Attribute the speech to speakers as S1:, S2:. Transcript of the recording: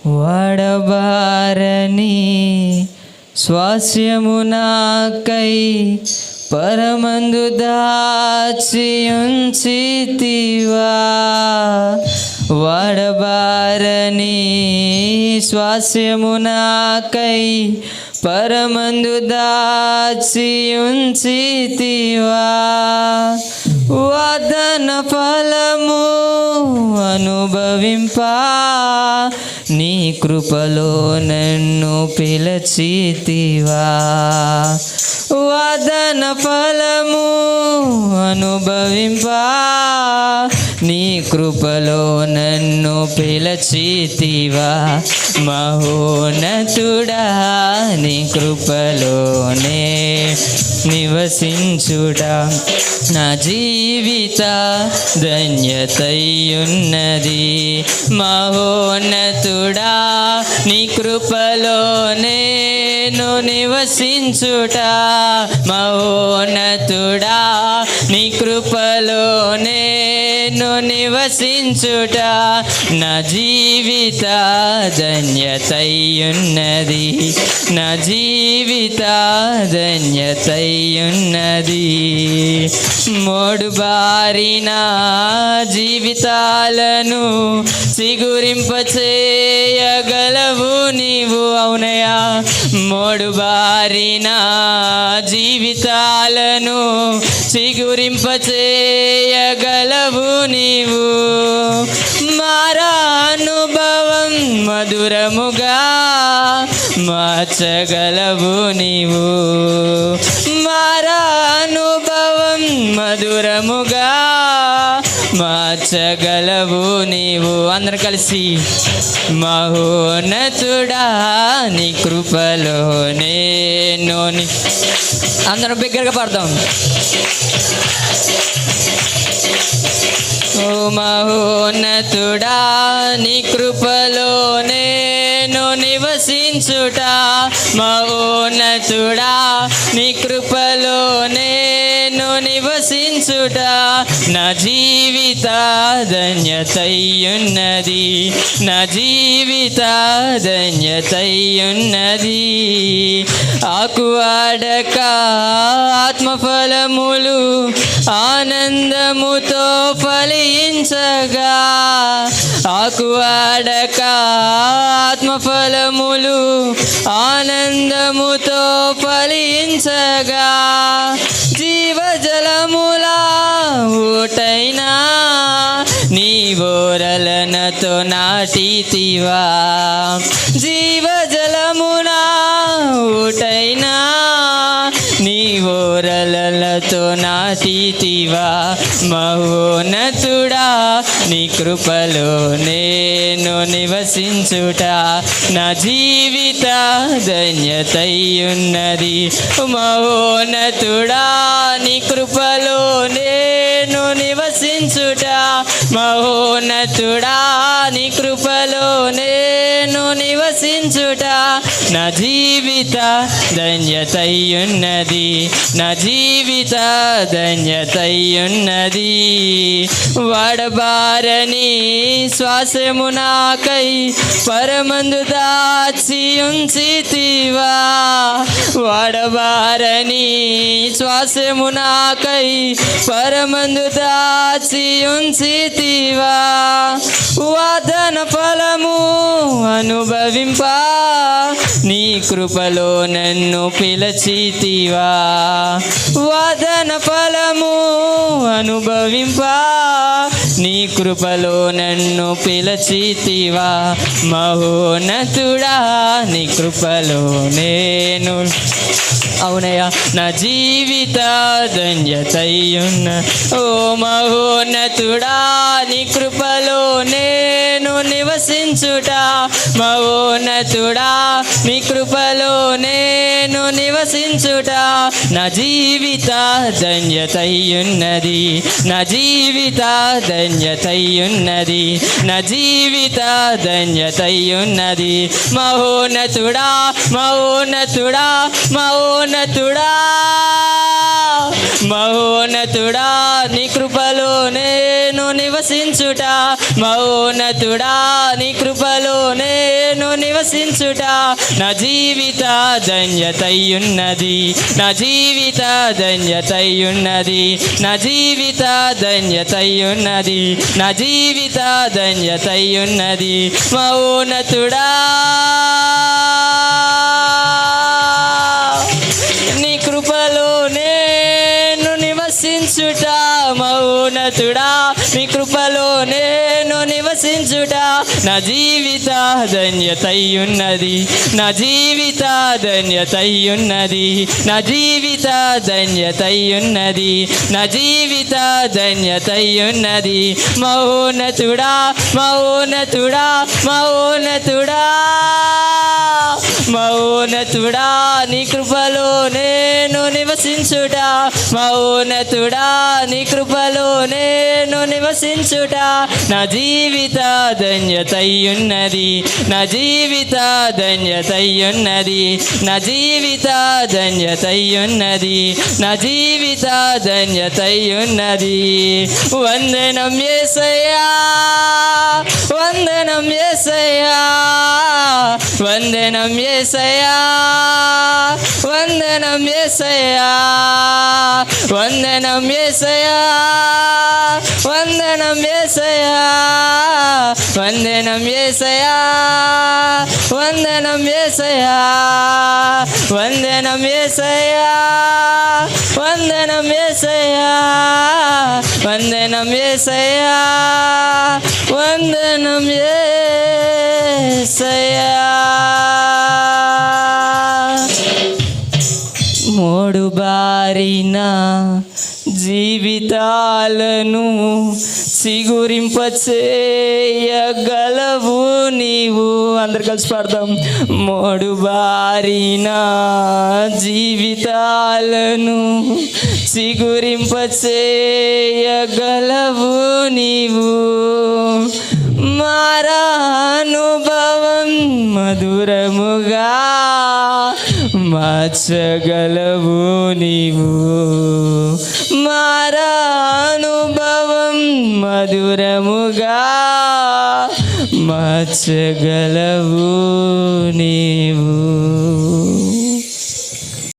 S1: వాడబారని స్వాస్యము నాకై పరమందు దాచి ఉంచితివా. వాడబారని స్వాస్యము నాకై పరమందు దాచి ఉంచితివా. వాగ్దాన ఫలము అనుభవింపా నీ కృపలో నన్ను పిలచితివా. వాగ్దాన ఫలము అనుభవింపా నీ కృపలో నన్ను పిలచితివా. మహోన్నతుడా నీ కృపలోనే నివసించుడా నా జీవిత ధన్యతయున్నది. మహోన్నతుడా నీ కృపలో నేను నివసించుట. మహోన్నతుడా నీ కృపలో నేను నివసించుట నా జీవిత ధన్యతయున్నది. నా జీవిత ధన్యతయున్నది. మోడు బారిన జీవితాలను చిగురింపచేయగలవు నీవు. అవునయ్యా, మోడు బారిన జీవితాలను చిగురింపచేయగలవు నీవు. మారా అనుభవం మధురముగా మార్చగలవు నీవు. మారా అనుభవం మధురముగా మార్చగలవు నీవు. అందరు కలిసి మహోన్నతుడా నీ కృపలో నేను. అందరం బిగ్గరగా పాడదాం. ఓ మహోన్నతుడా నీ కృపలో నేను నివసించుట. మహోన్నతుడా నీ కృపలో నేను నివసించుట నా జీవిత ధన్యతయున్నది. నా జీవిత ధన్యతయున్నది. ఆకువాడక ఆత్మఫలములు ఆనందముతో ఫలించగా. ఆకువాడక ఆత్మఫలములు ఆనందముతో ఫలించగా. జీవజలముల ఊటైనా నీ బోరలనతో నాటితివా. జీవజలమున ఊటైనా నీ బోరలతో నాటితివా. మహోన్నతుడా నీ కృపలో నేను నివసించుట నా జీవిత ధన్యతయున్నది. మహోన్నతుడా నీ కృపలో నేను నివసించుట. మహోన్నతుడా నీ కృపలో నేను నివసించుట నా జీవిత ధన్యతయున్నది. నా జీవిత ధన్యతయున్నది. వాడబారని శ్వాసము నాకై పరమందు దాచి ఉంచితివా. వాడబారని శ్వాసము నాకై పరమందు దాచి ఉంచితివా. వాగ్దాన ఫలము అనుభవింపా నీ కృపలో నన్ను పిలచితివా. వాగ్దాన ఫలము అనుభవింపా నీ కృపలో నన్ను పిలచితివా. మహోన్నతుడా నీ కృపలో నేను. అవునయ్యా, నా జీవిత ధన్యతయున్న. ఓ మహోన్నతుడా నీ కృపలో నేను నివసించుట. మహోన్నతుడా నీ కృపలో నేను నివసించుట నా జీవిత ధన్యతయున్నది. నా జీవిత ధన్యతయున్నది. నా జీవిత ధన్యతయున్నది. మహోన్నతుడా మహోన్నతుడా మహోన్నతుడా మహోన్నతుడా నీ కృపలో నేను నివసించుట. మహోన్నతుడా నీ కృపలో నేను నివసించుట నా జీవిత ధన్యతయున్నది నా జీవిత ధన్యతయున్నది నా జీవిత ధన్యతయున్నది నా జీవిత ధన్యతయున్నది మౌనతుడా నీ కృపలో నేను నివసించుట మౌనతుడా నీ కృపలో నేను నివసించుట నా జీవిత ధన్యతయున్నది నా జీవిత ధన్యతయున్నది నా జీవిత ధన్యతయున్నది నా జీవిత ధన్యతయున్నది మౌనతుడా మౌనతుడా మౌనతుడా మౌనతుడా నీ కృపలో నేను నివసించుట మౌనతుడా నీ కృపలో నేను నివసించుట నా జీవిత ధన్యతయున్నది నా జీవిత ధన్యతయున్నది నా జీవిత ధన్యతయున్నది నా జీవిత ధన్యతయున్నది వందనం యేసయ్యా వందనం యేసయ్యా వందనం యేసయ్యా వందనం యేసయ్యా వందనం యేసయ్యా వందనం యేసయ్యా వందనం యేసయ్యా వందనం యేసయ్యా వందనం యేసయ్యా వందనం యేసయ్యా వందనం యేసయ్యా వందనం యేసయ్యా మోడు బారిన జీవితాలను సిగురింపచేయగలవు నీవు అందరు కలిసి పాడదాం మోడు బారిన జీవితాలను సిగురింపచేయగలవు నీవు మారానుభవం మధురముగా మార్చగలవు నీవు మారానుభవం మధురముగా మార్చగలవు నీవు